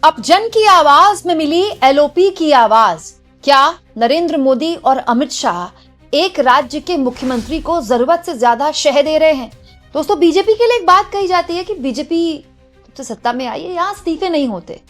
अब जन की आवाज में मिली एलओपी की आवाज। क्या नरेंद्र मोदी और अमित शाह एक राज्य के मुख्यमंत्री को जरूरत से ज्यादा शह दे रहे हैं? दोस्तों, बीजेपी के लिए एक बात कही जाती है कि बीजेपी जब से सत्ता में आई है यहां इस्तीफे नहीं होते,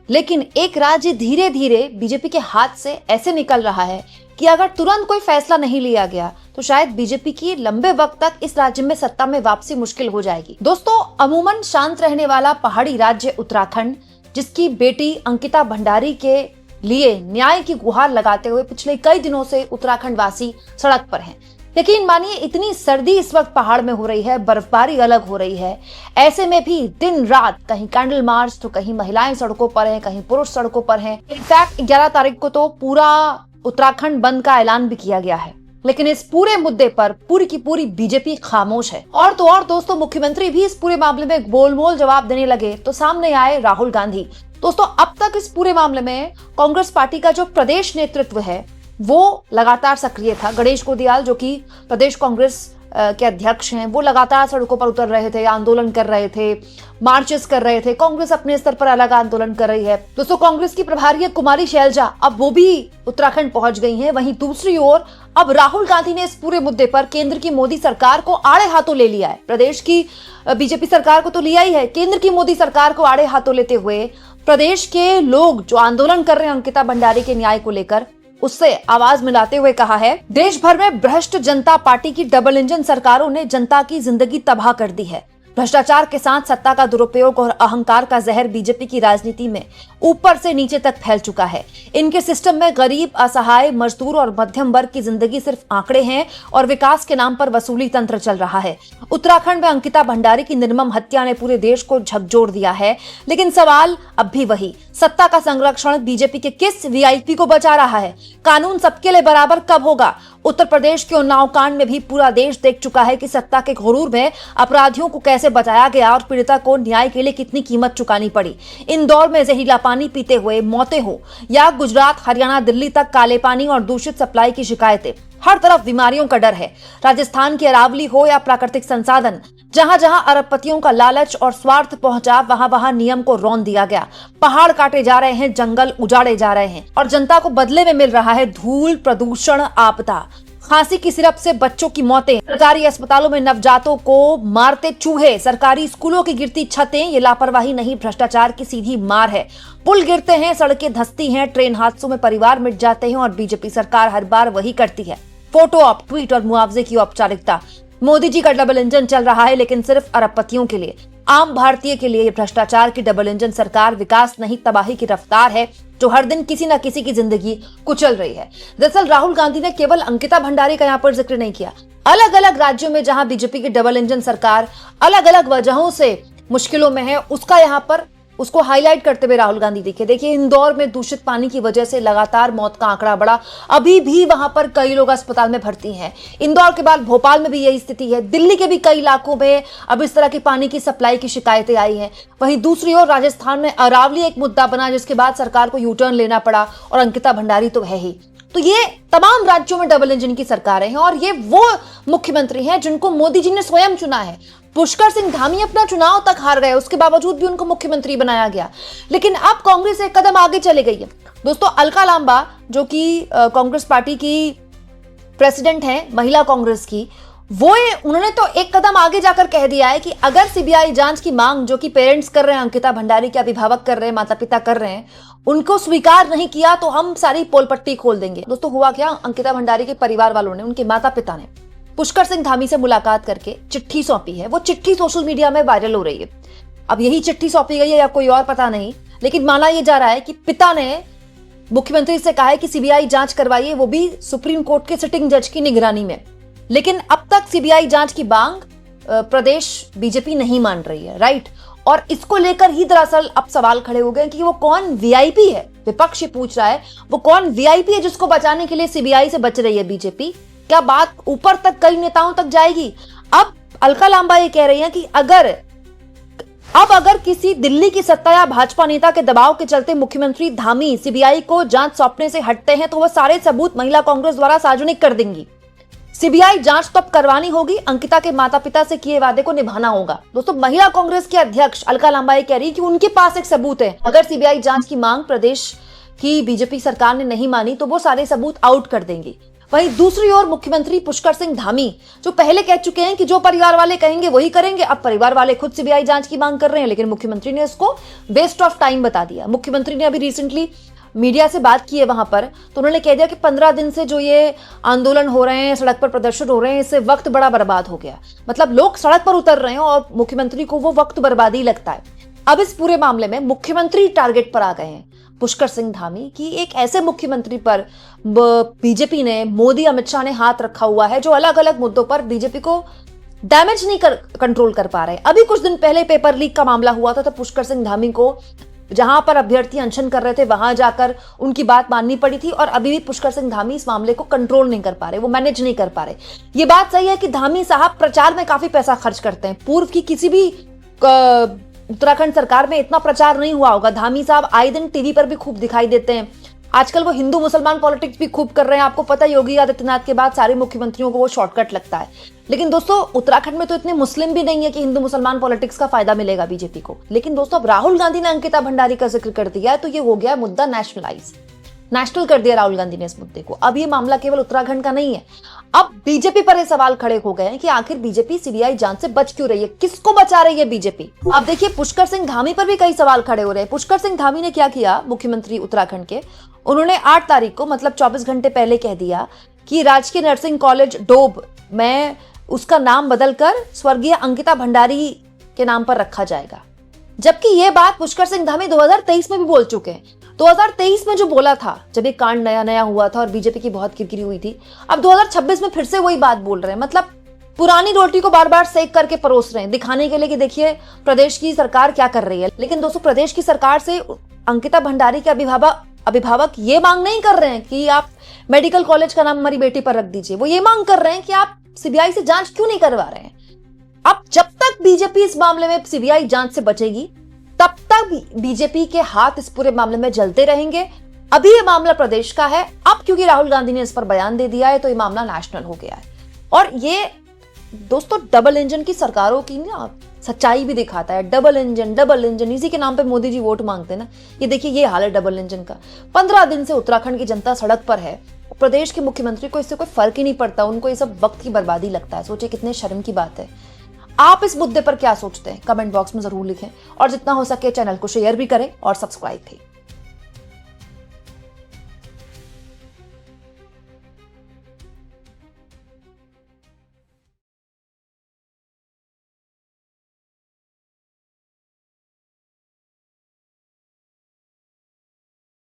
लेकिन एक राज्य धीरे धीरे बीजेपी के हाथ से ऐसे निकल रहा है कि अगर तुरंत कोई फैसला नहीं लिया गया तो शायद बीजेपी की लंबे वक्त तक इस राज्य में सत्ता में वापसी मुश्किल हो जाएगी। दोस्तों, अमूमन शांत रहने वाला पहाड़ी राज्य उत्तराखंड, जिसकी बेटी अंकिता भंडारी के लिए न्याय की गुहार लगाते हुए पिछले कई दिनों से उत्तराखंड वासी सड़क पर हैं। यकीन मानिए, इतनी सर्दी इस वक्त पहाड़ में हो रही है, बर्फबारी अलग हो रही है, ऐसे में भी दिन रात कहीं कैंडल मार्च तो कहीं महिलाएं सड़कों पर हैं, कहीं पुरुष सड़कों पर हैं। इनफैक्ट 11 तारीख को तो पूरा उत्तराखंड बंद का ऐलान भी किया गया है, लेकिन इस पूरे मुद्दे पर पूरी की पूरी बीजेपी खामोश है। और तो और दोस्तों, मुख्यमंत्री भी इस पूरे मामले में गोलमोल जवाब देने लगे तो सामने आए राहुल गांधी। दोस्तों, अब तक इस पूरे मामले में कांग्रेस पार्टी का जो प्रदेश नेतृत्व है वो लगातार सक्रिय था। गणेश गोदियाल, जो कि प्रदेश कांग्रेस के अध्यक्ष हैं, वो लगातार सड़कों पर उतर रहे थे, आंदोलन कर रहे थे, मार्चेस कर रहे थे। कांग्रेस अपने स्तर पर अलग आंदोलन कर रही है। दोस्तों, कांग्रेस की प्रभारी कुमारी शैलजा अब वो भी उत्तराखंड पहुंच गई हैं। वहीं दूसरी ओर अब राहुल गांधी ने इस पूरे मुद्दे पर केंद्र की मोदी सरकार को आड़े हाथों ले लिया है। प्रदेश की बीजेपी सरकार को तो लिया ही है, केंद्र की मोदी सरकार को आड़े हाथों लेते हुए प्रदेश के लोग जो आंदोलन कर रहे हैं अंकिता भंडारी के न्याय को लेकर, उससे आवाज मिलाते हुए कहा है, देश भर में भ्रष्ट जनता पार्टी की डबल इंजन सरकारों ने जनता की जिंदगी तबाह कर दी है। भ्रष्टाचार के साथ सत्ता का दुरुपयोग और अहंकार का जहर बीजेपी की राजनीति में ऊपर से नीचे तक फैल चुका है। इनके सिस्टम में गरीब, असहाय, मजदूर और मध्यम वर्ग की जिंदगी सिर्फ आंकड़े हैं और विकास के नाम पर वसूली तंत्र चल रहा है। उत्तराखंड में अंकिता भंडारी की निर्मम हत्या ने पूरे देश को झकझोर दिया है, लेकिन सवाल अब भी वही, सत्ता का संरक्षण बीजेपी के किस वीआईपी को बचा रहा है? कानून सबके लिए बराबर कब होगा? उत्तर प्रदेश के उन्नाव कांड में भी पूरा देश देख चुका है कि सत्ता के गुरूर में अपराधियों को कैसे बचाया गया और पीड़िता को न्याय के लिए कितनी कीमत चुकानी पड़ी। इंदौर में जहरीला पानी पीते हुए मौतें हो या गुजरात, हरियाणा, दिल्ली तक काले पानी और दूषित सप्लाई की शिकायतें, हर तरफ बीमारियों का डर है। राजस्थान की अरावली हो या प्राकृतिक संसाधन, जहां जहां अरबपतियों का लालच और स्वार्थ पहुंचा, वहां वहां नियम को रौंद दिया गया। पहाड़ काटे जा रहे हैं, जंगल उजाड़े जा रहे हैं और जनता को बदले में मिल रहा है धूल, प्रदूषण, आपदा। खांसी की सिरप से बच्चों की मौतें, सरकारी अस्पतालों में नवजातों को मारते चूहे, सरकारी स्कूलों की गिरती छतें, ये लापरवाही नहीं, भ्रष्टाचार की सीधी मार है। पुल गिरते हैं, सड़कें धंसती हैं, ट्रेन हादसों में परिवार मिट जाते हैं और बीजेपी सरकार हर बार वही करती है, फोटो ऑप, ट्वीट और मुआवजे की औपचारिकता। मोदी जी का डबल इंजन चल रहा है, लेकिन सिर्फ अरबपतियों के लिए। आम भारतीय के लिए भ्रष्टाचार की डबल इंजन सरकार विकास नहीं, तबाही की रफ्तार है, जो हर दिन किसी न किसी की जिंदगी कुचल रही है। दरअसल राहुल गांधी ने केवल अंकिता भंडारी का यहाँ पर जिक्र नहीं किया। अलग अलग राज्यों में जहां बीजेपी की डबल इंजन सरकार अलग अलग वजहों से मुश्किलों में है, उसका यहाँ पर उसको हाईलाइट करते हुए राहुल गांधी दिखे। देखिए, इंदौर में दूषित पानी की वजह से लगातार मौत का आंकड़ा बढ़ा, अभी भी वहां पर कई लोग अस्पताल में भर्ती हैं। इंदौर के बाद भोपाल में भी यही स्थिति है। दिल्ली के भी कई इलाकों में अब इस तरह की पानी की सप्लाई की शिकायतें आई हैं। वहीं दूसरी ओर राजस्थान में अरावली एक मुद्दा बना, जिसके बाद सरकार को यू टर्न लेना पड़ा और अंकिता भंडारी तो है ही। तो ये तमाम राज्यों में डबल इंजन की सरकारें हैं और ये वो मुख्यमंत्री हैं जिनको मोदी जी ने स्वयं चुना है। पुष्कर सिंह धामी अपना चुनाव तक हार गए, उसके बावजूद भी उनको मुख्यमंत्री बनाया गया। लेकिन अब कांग्रेस एक कदम आगे चले गई है। दोस्तों, अलका लांबा, जो कि कांग्रेस पार्टी की प्रेसिडेंट हैं, महिला कांग्रेस की, उन्होंने तो एक कदम आगे जाकर कह दिया है कि अगर सीबीआई जांच की मांग जो कि पेरेंट्स कर रहे हैं, अंकिता भंडारी के अभिभावक कर रहे हैं, माता पिता कर रहे हैं, उनको स्वीकार नहीं किया तो हम सारी पोल पट्टी खोल देंगे। दोस्तों, हुआ क्या, अंकिता भंडारी के परिवार वालों ने, उनके माता पिता ने पुष्कर सिंह धामी से मुलाकात करके चिट्ठी सौंपी है। वो चिट्ठी सोशल मीडिया में वायरल हो रही है। अब यही चिट्ठी सौंपी गई है या कोई और पता नहीं, लेकिन माना यह जा रहा है कि पिता ने मुख्यमंत्री से कहा है कि सीबीआई जांच करवाइए, वो भी सुप्रीम कोर्ट के सिटिंग जज की निगरानी में। लेकिन अब तक सीबीआई जांच की मांग प्रदेश बीजेपी नहीं मान रही है, राइट? और इसको लेकर ही दरअसल अब सवाल खड़े हो गए कि वो कौन वीआईपी है। विपक्ष पूछ रहा है वो कौन वीआईपी है जिसको बचाने के लिए सीबीआई से बच रही है बीजेपी। क्या बात ऊपर तक कई नेताओं तक जाएगी? अब अलका लांबा ये कह रही हैं कि अगर किसी दिल्ली की सत्ता या भाजपा नेता के दबाव के चलते मुख्यमंत्री धामी सीबीआई को जांच सौंपने से हटते हैं तो वह सारे सबूत महिला कांग्रेस द्वारा सार्वजनिक कर देंगी। सीबीआई जांच तो अब करवानी होगी, अंकिता के माता पिता से किए वादे को निभाना होगा। दोस्तों, महिला कांग्रेस की अध्यक्ष अलका लांबा कह रही कि उनके पास एक सबूत है। अगर सीबीआई जांच की मांग प्रदेश की बीजेपी सरकार ने नहीं मानी तो वो सारे सबूत आउट कर देंगी। वहीं दूसरी ओर मुख्यमंत्री पुष्कर सिंह धामी जो पहले कह चुके हैं कि जो परिवार वाले कहेंगे वही करेंगे, अब परिवार वाले खुद सीबीआई जांच की मांग कर रहे हैं, लेकिन मुख्यमंत्री ने इसको वेस्ट ऑफ टाइम बता दिया। मुख्यमंत्री ने अभी रिसेंटली मीडिया से बात की है वहां पर, तो उन्होंने कह दिया कि 15 दिन से जो ये आंदोलन हो रहे हैं, सड़क पर प्रदर्शन हो रहे हैं, इससे वक्त बड़ा बर्बाद हो गया। मतलब लोग सड़क पर उतर रहे हैं और मुख्यमंत्री को वो वक्त बर्बादी लगता है। अब इस पूरे मामले में मुख्यमंत्री टारगेट पर आ गए हैं, पुष्कर सिंह धामी की एक ऐसे मुख्यमंत्री पर बीजेपी ने, मोदी अमित शाह ने हाथ रखा हुआ है जो अलग अलग मुद्दों पर बीजेपी को डैमेज नहीं कंट्रोल कर पा रहे। अभी कुछ दिन पहले पेपर लीक का मामला हुआ था तो पुष्कर सिंह धामी को जहां पर अभ्यर्थी अनशन कर रहे थे वहां जाकर उनकी बात माननी पड़ी थी, और अभी भी पुष्कर सिंह धामी इस मामले को कंट्रोल नहीं कर पा रहे, वो मैनेज नहीं कर पा रहे। ये बात सही है कि धामी साहब प्रचार में काफी पैसा खर्च करते हैं। पूर्व की किसी भी उत्तराखंड सरकार में इतना प्रचार नहीं हुआ होगा। धामी साहब आए दिन टीवी पर भी खूब दिखाई देते हैं। आजकल वो हिंदू मुसलमान पॉलिटिक्स भी खूब कर रहे हैं। आपको पता है योगी आदित्यनाथ के बाद सारे मुख्यमंत्रियों को वो शॉर्टकट लगता है। लेकिन दोस्तों, उत्तराखंड में तो इतने मुस्लिम भी नहीं है कि हिंदू मुसलमान पॉलिटिक्स का फायदा मिलेगा बीजेपी को। लेकिन दोस्तों, अब राहुल गांधी ने अंकिता भंडारी का जिक्र कर दिया है तो ये हो गया मुद्दा नेशनल कर दिया राहुल गांधी ने इस मुद्दे को। अब ये मामला केवल उत्तराखंड का नहीं है। अब बीजेपी पर ये सवाल खड़े हो गए हैं कि आखिर बीजेपी सीबीआई जांच से बच क्यों रही है, किसको बचा रही है बीजेपी। अब देखिए, पुष्कर सिंह धामी पर भी कई सवाल खड़े हो रहे हैं। पुष्कर सिंह धामी ने क्या किया, मुख्यमंत्री उत्तराखंड के, उन्होंने 8 तारीख को मतलब 24 घंटे पहले कह दिया कि राजकीय नर्सिंग कॉलेज डोब में उसका नाम बदलकर स्वर्गीय अंकिता भंडारी के नाम पर रखा जाएगा। जबकि यह बात पुष्कर सिंह धामी 2023 में भी बोल चुके हैं। 2023 में जो बोला था, जब ये कांड नया नया हुआ था और बीजेपी की बहुत किरकिरी हुई थी, अब 2026 में फिर से वही बात बोल रहे हैं। मतलब पुरानी रोटी को बार बार सेक करके परोस रहे हैं, दिखाने के लिए कि देखिए प्रदेश की सरकार क्या कर रही है। लेकिन दोस्तों, प्रदेश की सरकार से अंकिता भंडारी के अभिभावक ये मांग नहीं कर रहे हैं कि आप मेडिकल कॉलेज का नाम हमारी बेटी पर रख दीजिए। वो ये मांग कर रहे हैं कि आप सीबीआई से जांच क्यों नहीं करवा रहे हैं। अब जब तक बीजेपी इस मामले में सीबीआई जांच से बचेगी तब तक बीजेपी के हाथ इस पूरे मामले में जलते रहेंगे। अभी ये मामला प्रदेश का है, अब क्योंकि राहुल गांधी ने इस पर बयान दे दिया है तो ये मामला नेशनल हो गया है। और ये दोस्तों, डबल इंजन की सरकारों की ना सच्चाई भी दिखाता है। डबल इंजन इसी के नाम पे मोदी जी वोट मांगते हैं ना। ये देखिए, ये हाल है डबल इंजन का। 15 दिन से उत्तराखंड की जनता सड़क पर है, प्रदेश के मुख्यमंत्री को इससे कोई फर्क ही नहीं पड़ता। उनको ये सब वक्त की बर्बादी लगता है। सोचिए कितने शर्म की बात है। आप इस मुद्दे पर क्या सोचते हैं, कमेंट बॉक्स में जरूर लिखें, और जितना हो सके चैनल को शेयर भी करें और सब्सक्राइब भी।